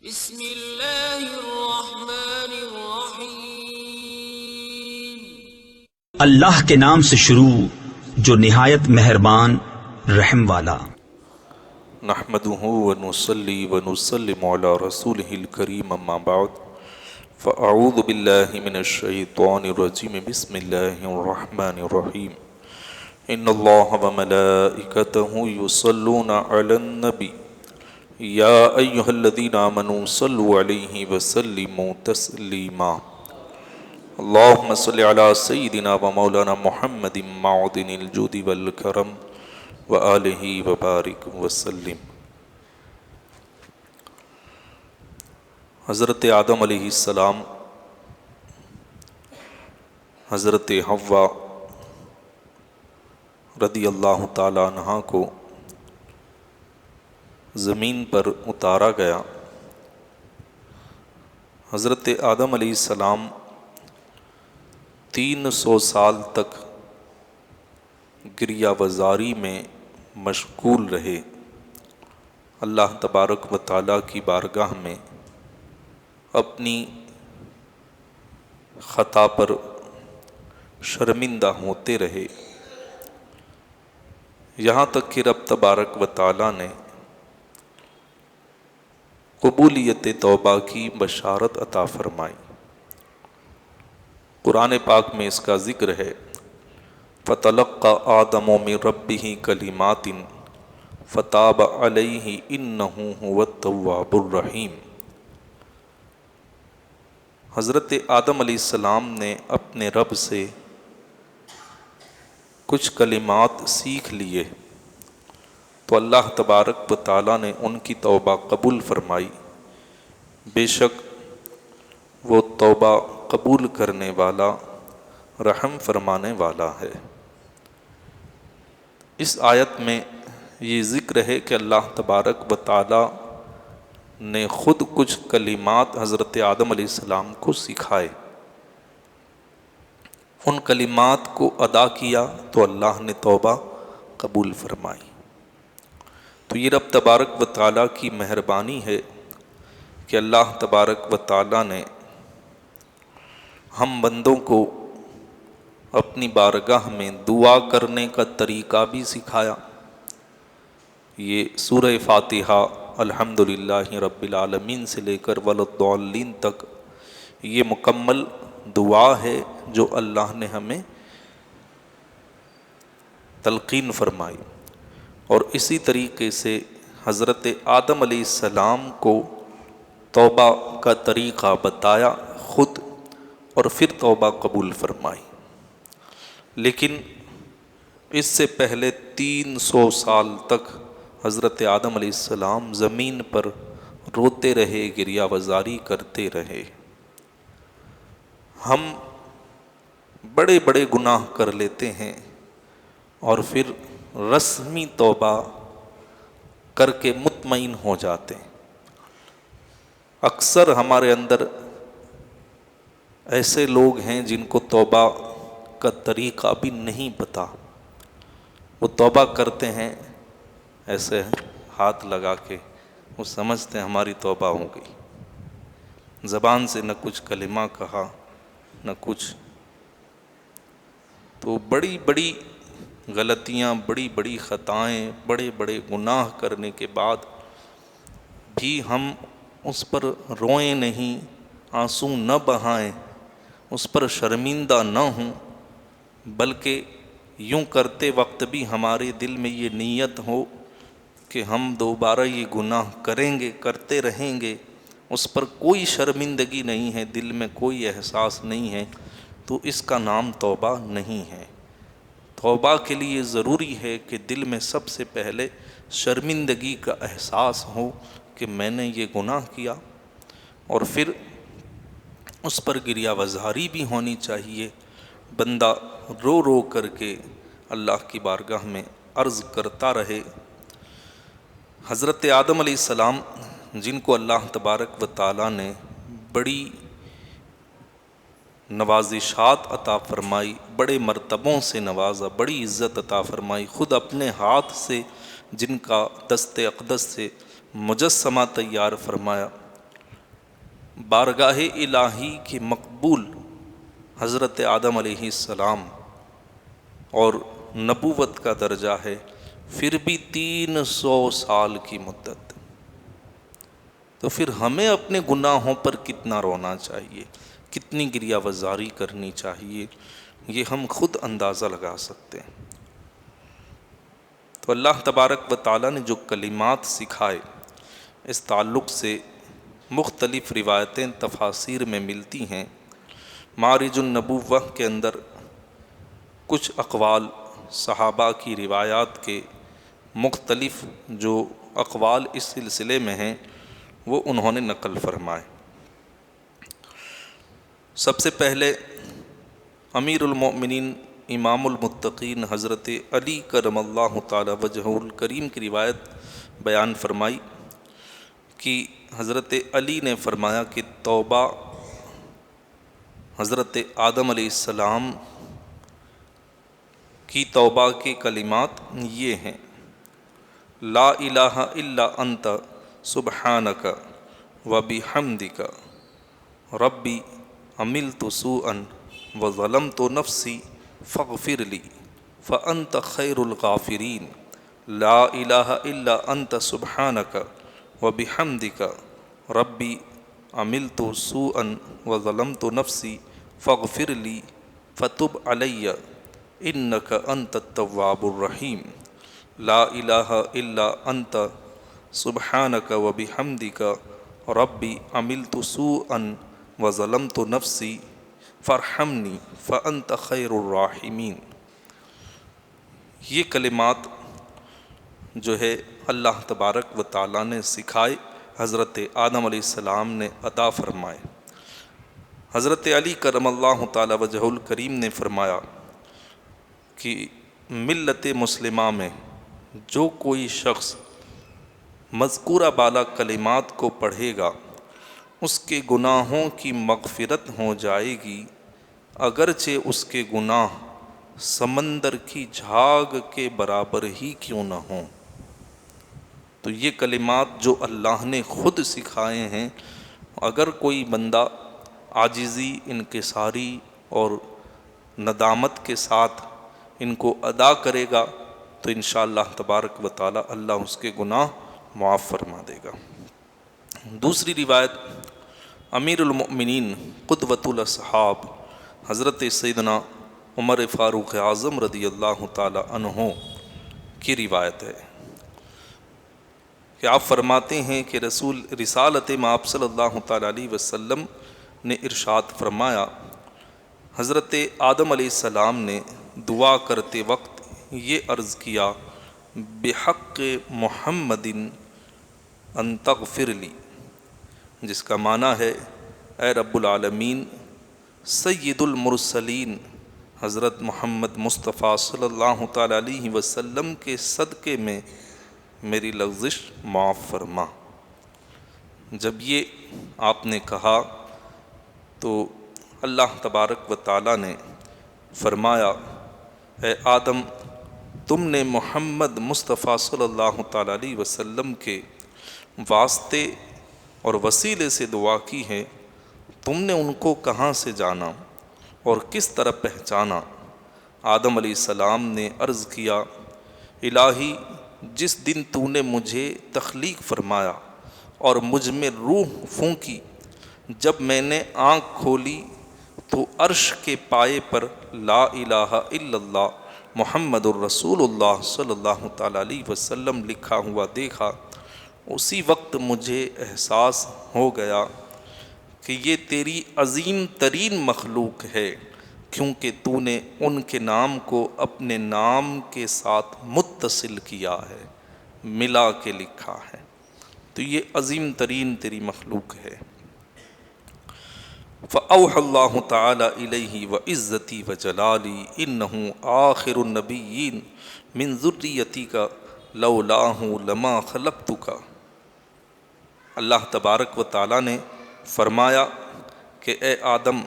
بسم اللہ الرحمن الرحیم۔ اللہ کے نام سے شروع جو نہایت مہربان رحم والا۔ نحمده ونصلي ونسلم على رسوله الكريم اما بعد فاعوذ بالله من الشيطان الرجيم بسم الله الرحمن الرحيم ان الله وملائكته يصلون على النبي يا ايها الذين امنوا صلوا عليه وسلموا تسليما اللهم صل على سيدنا ومولانا محمد معدن الجود والكرم وآلہ وبارک وسلم۔ حضرت آدم علیہ السلام حضرت حوا رضی اللہ تعالیٰ عنہا کو زمین پر اتارا گیا۔ حضرت آدم علیہ السلام 300 سال تک گریہ وزاری میں مشغول رہے، اللہ تبارک و تعالیٰ کی بارگاہ میں اپنی خطا پر شرمندہ ہوتے رہے، یہاں تک کہ رب تبارک و تعالیٰ نے قبولیت توبہ کی بشارت عطا فرمائی۔ قرآن پاک میں اس کا ذکر ہے، فَتَلَقَّى آدَمُ مِن رَبِّهِ كَلِمَاتٍ فَتَابَ عَلَيْهِ إِنَّهُ هُوَ التَّوَّابُ الرَّحِيمُ۔ حضرت آدم علیہ السلام نے اپنے رب سے کچھ کلمات سیکھ لیے تو اللہ تبارک و تعالیٰ نے ان کی توبہ قبول فرمائی، بے شک وہ توبہ قبول کرنے والا رحم فرمانے والا ہے۔ اس آیت میں یہ ذکر ہے کہ اللہ تبارک و تعالیٰ نے خود کچھ کلمات حضرت آدم علیہ السلام کو سکھائے، ان کلمات کو ادا کیا تو اللہ نے توبہ قبول فرمائی۔ تو یہ رب تبارک و تعالیٰ کی مہربانی ہے کہ اللہ تبارک و تعالیٰ نے ہم بندوں کو اپنی بارگاہ میں دعا کرنے کا طریقہ بھی سکھایا۔ یہ سورہ فاتحہ الحمدللہ رب العالمین سے لے کر وَلَضَّالِّينَ تک یہ مکمل دعا ہے جو اللہ نے ہمیں تلقین فرمائی، اور اسی طریقے سے حضرت آدم علیہ السلام کو توبہ کا طریقہ بتایا خود، اور پھر توبہ قبول فرمائی۔ لیکن اس سے پہلے 300 سال تک حضرت آدم علیہ السلام زمین پر روتے رہے، گریہ وزاری کرتے رہے۔ ہم بڑے بڑے گناہ کر لیتے ہیں اور پھر رسمی توبہ کر کے مطمئن ہو جاتے ہیں۔ اکثر ہمارے اندر ایسے لوگ ہیں جن کو توبہ کا طریقہ بھی نہیں پتہ، وہ توبہ کرتے ہیں ایسے ہاتھ لگا کے، وہ سمجھتے ہیں ہماری توبہ ہو گئی، زبان سے نہ کچھ کلمہ کہا نہ کچھ۔ تو بڑی بڑی غلطیاں، بڑی بڑی خطائیں، بڑے بڑے گناہ کرنے کے بعد بھی ہم اس پر روئیں نہیں، آنسو نہ بہائیں، اس پر شرمندہ نہ ہوں، بلکہ یوں کرتے وقت بھی ہمارے دل میں یہ نیت ہو کہ ہم دوبارہ یہ گناہ کریں گے، کرتے رہیں گے، اس پر کوئی شرمندگی نہیں ہے، دل میں کوئی احساس نہیں ہے، تو اس کا نام توبہ نہیں ہے۔ توبہ کے لیے ضروری ہے کہ دل میں سب سے پہلے شرمندگی کا احساس ہو کہ میں نے یہ گناہ کیا، اور پھر اس پر گریہ وزاری بھی ہونی چاہیے، بندہ رو رو کر کے اللہ کی بارگاہ میں عرض کرتا رہے۔ حضرت آدم علیہ السلام جن کو اللہ تبارک و تعالیٰ نے بڑی نوازشات عطا فرمائی، بڑے مرتبوں سے نوازا، بڑی عزت عطا فرمائی، خود اپنے ہاتھ سے جن کا دست اقدس سے مجسمہ تیار فرمایا، بارگاہ الہی کے مقبول حضرت آدم علیہ السلام اور نبوت کا درجہ ہے، پھر بھی 300 سال کی مدت، تو پھر ہمیں اپنے گناہوں پر کتنا رونا چاہیے، کتنی گریہ وزاری کرنی چاہیے، یہ ہم خود اندازہ لگا سکتے ہیں۔ تو اللہ تبارک و تعالیٰ نے جو کلمات سکھائے، اس تعلق سے مختلف روایتیں تفاسیر میں ملتی ہیں۔ معارج النبوہ کے اندر کچھ اقوال صحابہ کی روایات کے مختلف جو اقوال اس سلسلے میں ہیں وہ انہوں نے نقل فرمائے۔ سب سے پہلے امیر المؤمنین امام المتقین حضرت علی کرم اللہ تعالی وجہہ الکریم کی روایت بیان فرمائی کہ حضرت علی نے فرمایا کہ توبہ حضرت آدم علیہ السلام کی توبہ کے کلمات یہ ہیں: لا الہ الا انت سبحانک وبحمدک ربی عملت سوءا وظلمت نفسی فاغفر لی فانت خیر الغافرین، لا الہ الا انت سبحانک وبحمدک ربی عملت سوءا وظلمت نفسی فاغفر لی فتب علی انک انت التواب الرحیم، لا الہ الا انت سبحانک وبحمدک ربی عملت سوءا وظلمت نفسی فارحمنی فانت خیر الراحمین۔ یہ کلمات جو ہے اللہ تبارک و تعالیٰ نے سکھائے، حضرت آدم علیہ السلام نے عطا فرمائے۔ حضرت علی کرم اللہ تعالی وجہ الکریم نے فرمایا کہ ملت مسلمہ میں جو کوئی شخص مذکورہ بالا کلمات کو پڑھے گا اس کے گناہوں کی مغفرت ہو جائے گی، اگرچہ اس کے گناہ سمندر کی جھاگ کے برابر ہی کیوں نہ ہوں۔ تو یہ کلمات جو اللہ نے خود سکھائے ہیں، اگر کوئی بندہ عاجزی، انکساری اور ندامت کے ساتھ ان کو ادا کرے گا تو انشاءاللہ تبارک و تعالی اللہ اس کے گناہ معاف فرما دے گا۔ دوسری روایت امیر المؤمنین قدوۃ الاصحاب حضرت سیدنا عمر فاروق اعظم رضی اللہ تعالی عنہ کی روایت ہے کہ آپ فرماتے ہیں کہ رسول رسالت مآب صلی اللہ تعالی علیہ وسلم نے ارشاد فرمایا، حضرت آدم علیہ السلام نے دعا کرتے وقت یہ عرض کیا: بحق محمد ان تغفر لی، جس کا معنی ہے اے رب العالمین، سید المرسلین حضرت محمد مصطفیٰ صلی اللہ تعالی علیہ وسلم کے صدقے میں میری لغزش معاف فرما۔ جب یہ آپ نے کہا تو اللہ تبارک و تعالیٰ نے فرمایا: اے آدم، تم نے محمد مصطفیٰ صلی اللہ تعالی علیہ وسلم کے واسطے اور وسیلے سے دعا کی ہے، تم نے ان کو کہاں سے جانا اور کس طرح پہچانا؟ آدم علیہ السلام نے عرض کیا: الہی، جس دن تو نے مجھے تخلیق فرمایا اور مجھ میں روح پھونکی، جب میں نے آنکھ کھولی تو عرش کے پائے پر لا الہ الا اللہ محمد الرسول اللہ صلی اللہ تعالی علیہ وسلم لکھا ہوا دیکھا، اسی وقت مجھے احساس ہو گیا کہ یہ تیری عظیم ترین مخلوق ہے، کیونکہ تو نے ان کے نام کو اپنے نام کے ساتھ متصل کیا ہے، ملا کے لکھا ہے، تو یہ عظیم ترین تیری مخلوق ہے۔ فَأَوْحَى اللَّهُ تَعَالَى إِلَيْهِ وَعِزَّتِي وَجَلَالِي إِنَّهُ آخِرُ النَّبِيِّينَ مِنْ ذُرِّيَّتِكَ لَوْلَاهُ لَمَا خَلَقْتُكَ۔ اللہ تبارک و تعالیٰ نے فرمایا کہ اے آدم،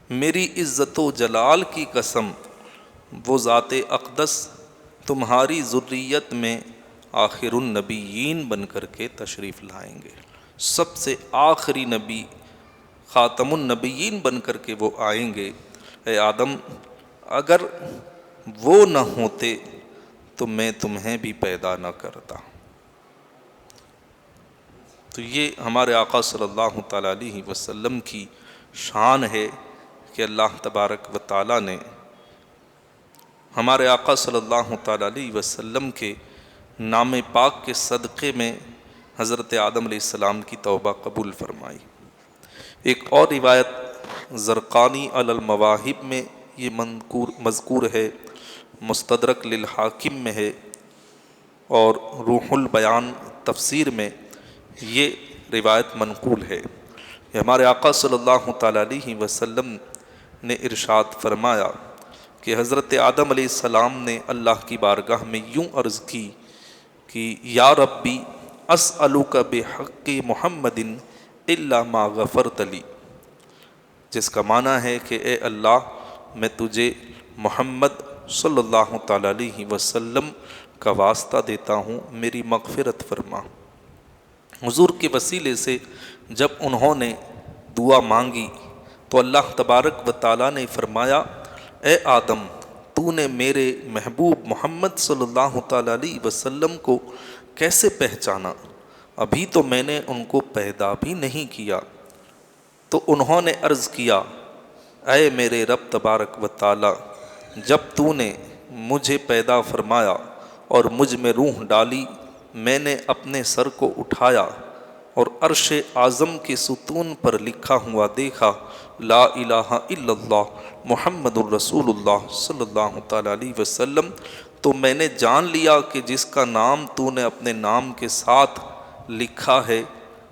میری عزت و جلال کی قسم، وہ ذات اقدس تمہاری ذریت میں آخر النبیین بن کر کے تشریف لائیں گے۔ سب سے آخری نبی خاتم النبیین بن کر کے وہ آئیں گے۔ اے آدم، اگر وہ نہ ہوتے تو میں تمہیں بھی پیدا نہ کرتا۔ تو یہ ہمارے آقا صلی اللہ تعالیٰ علیہ وسلم کی شان ہے کہ اللہ تبارک و تعالیٰ نے ہمارے آقا صلی اللہ تعالیٰ علیہ وسلم کے نام پاک کے صدقے میں حضرت آدم علیہ السلام کی توبہ قبول فرمائی۔ ایک اور روایت زرقانی علی المواہب میں یہ مذکور ہے، مستدرک للحاکم میں ہے، اور روح البیان تفسیر میں یہ روایت منقول ہے کہ ہمارے آقا صلی اللہ تعالیٰ علیہ وسلم نے ارشاد فرمایا کہ حضرت آدم علیہ السلام نے اللہ کی بارگاہ میں یوں عرض کی کہ یا ربی اسألک بحق محمد الا ما غفرت لی، جس کا معنی ہے کہ اے اللہ، میں تجھے محمد صلی اللہ تعالیٰ علیہ وسلم کا واسطہ دیتا ہوں، میری مغفرت فرما۔ حضور کے وسیلے سے جب انہوں نے دعا مانگی تو اللہ تبارک و تعالیٰ نے فرمایا، اے آدم، تو نے میرے محبوب محمد صلی اللہ تعالیٰ علیہ وسلم کو کیسے پہچانا؟ ابھی تو میں نے ان کو پیدا بھی نہیں کیا۔ تو انہوں نے عرض کیا، اے میرے رب تبارک و تعالیٰ، جب تو نے مجھے پیدا فرمایا اور مجھ میں روح ڈالی، میں نے اپنے سر کو اٹھایا اور عرش اعظم کے ستون پر لکھا ہوا دیکھا، لا الہ الا اللہ محمد الرسول اللہ صلی اللہ تعالیٰ علیہ وسلم، تو میں نے جان لیا کہ جس کا نام تو نے اپنے نام کے ساتھ لکھا ہے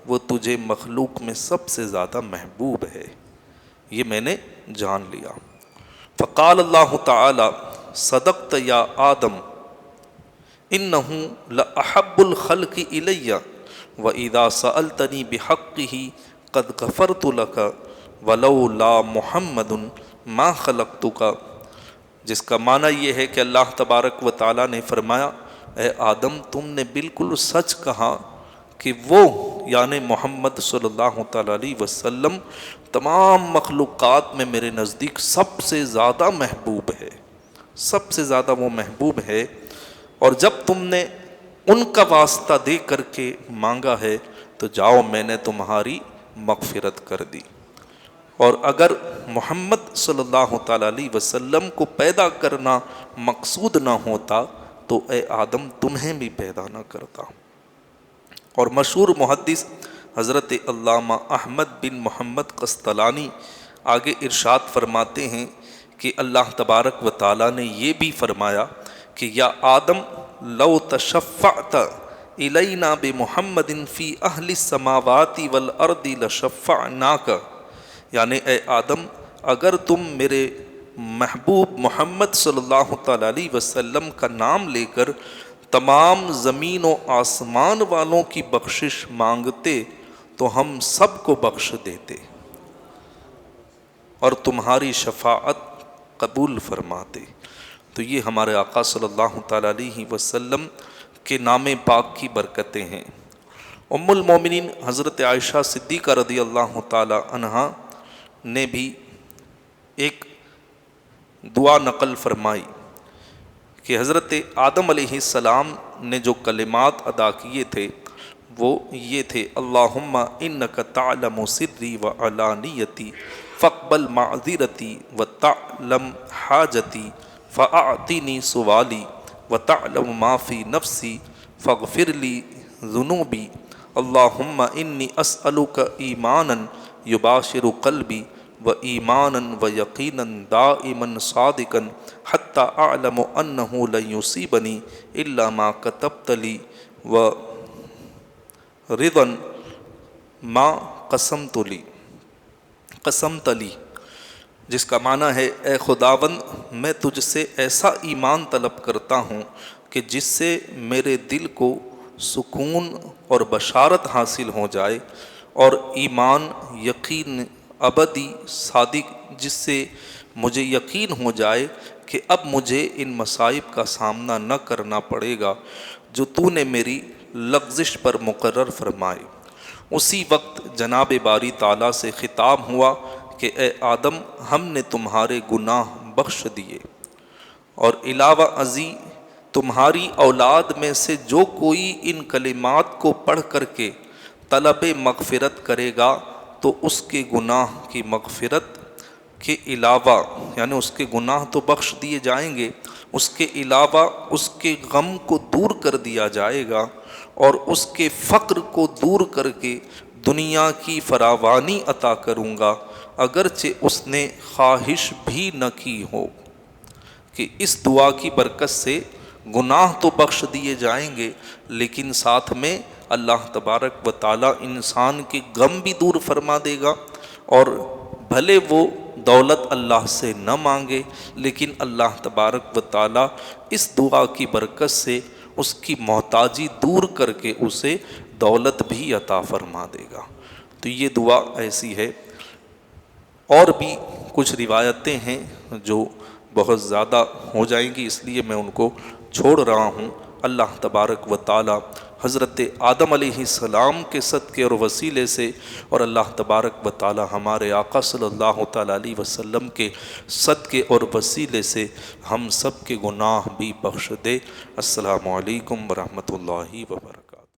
وہ تجھے مخلوق میں سب سے زیادہ محبوب ہے، یہ میں نے جان لیا۔ فقال اللہ تعالی صدقت یا آدم انہ لأحب الخلق الی واذا سألتنی بحقہ قد غفرت لک ولولا محمد ما خلقتک، جس کا معنی یہ ہے کہ اللہ تبارک و تعالیٰ نے فرمایا، اے آدم، تم نے بالکل سچ کہا کہ وہ یعنی محمد صلی اللہ تعالیٰ علیہ وسلم تمام مخلوقات میں میرے نزدیک سب سے زیادہ محبوب ہے، سب سے زیادہ وہ محبوب ہے، اور جب تم نے ان کا واسطہ دے کر کے مانگا ہے تو جاؤ میں نے تمہاری مغفرت کر دی۔ اور اگر محمد صلی اللہ تعالیٰ علیہ وسلم کو پیدا کرنا مقصود نہ ہوتا تو اے آدم تمہیں بھی پیدا نہ کرتا۔ اور مشہور محدث حضرت علامہ احمد بن محمد قسطلانی آگے ارشاد فرماتے ہیں کہ اللہ تبارک و تعالیٰ نے یہ بھی فرمایا کہ یا آدم لو تشفعت الینا بمحمد فی اہل السماوات والارض لشفعناک، یعنی اے آدم، اگر تم میرے محبوب محمد صلی اللہ تعالیٰ علیہ وسلم کا نام لے کر تمام زمین و آسمان والوں کی بخشش مانگتے تو ہم سب کو بخش دیتے اور تمہاری شفاعت قبول فرماتے۔ تو یہ ہمارے آقا صلی اللہ تعالیٰ علیہ وسلم کے نام پاک کی برکتیں ہیں۔ ام المومنین حضرت عائشہ صدیقہ رضی اللہ تعالیٰ عنہا نے بھی ایک دعا نقل فرمائی کہ حضرت آدم علیہ السلام نے جو کلمات ادا کیے تھے وہ یہ تھے، اللہم انک تعلم سری و علانیتی فاقبل معذرتی و تعلم حاجتی فاعطنی سوالی و تعلم ما فی نفسی فاغفر لی ذنوبی، اللہم انی اسألک ایمانا یباشر قلبی و ایمانا و یقینا دائما صادقا حتی اعلم انہ لن یصیبنی الا ما کتبت لی و رضا ما قسمت لی، جس کا معنی ہے اے خداوند میں تجھ سے ایسا ایمان طلب کرتا ہوں کہ جس سے میرے دل کو سکون اور بشارت حاصل ہو جائے، اور ایمان یقین ابدی صادق جس سے مجھے یقین ہو جائے کہ اب مجھے ان مصائب کا سامنا نہ کرنا پڑے گا جو تو نے میری لغزش پر مقرر فرمائے۔ اسی وقت جناب باری تعالیٰ سے خطاب ہوا کہ اے آدم ہم نے تمہارے گناہ بخش دیے، اور علاوہ ازیں تمہاری اولاد میں سے جو کوئی ان کلمات کو پڑھ کر کے طلب مغفرت کرے گا تو اس کے گناہ کی مغفرت کے علاوہ، یعنی اس کے گناہ تو بخش دیے جائیں گے، اس کے علاوہ اس کے غم کو دور کر دیا جائے گا، اور اس کے فقر کو دور کر کے دنیا کی فراوانی عطا کروں گا، اگرچہ اس نے خواہش بھی نہ کی ہو۔ کہ اس دعا کی برکت سے گناہ تو بخش دیے جائیں گے، لیکن ساتھ میں اللہ تبارک و تعالیٰ انسان کے غم بھی دور فرما دے گا، اور بھلے وہ دولت اللہ سے نہ مانگے، لیکن اللہ تبارک و تعالیٰ اس دعا کی برکت سے اس کی محتاجی دور کر کے اسے دولت بھی عطا فرما دے گا۔ تو یہ دعا ایسی ہے۔ اور بھی کچھ روایتیں ہیں جو بہت زیادہ ہو جائیں گی، اس لیے میں ان کو چھوڑ رہا ہوں۔ اللہ تبارک و تعالی حضرت آدم علیہ السلام کے صدقے اور وسیلے سے، اور اللہ تبارک و تعالی ہمارے آقا صلی اللہ تعالی علیہ وسلم کے صدقے اور وسیلے سے ہم سب کے گناہ بھی بخش دے۔ السلام علیکم ورحمۃ اللہ وبرکاتہ۔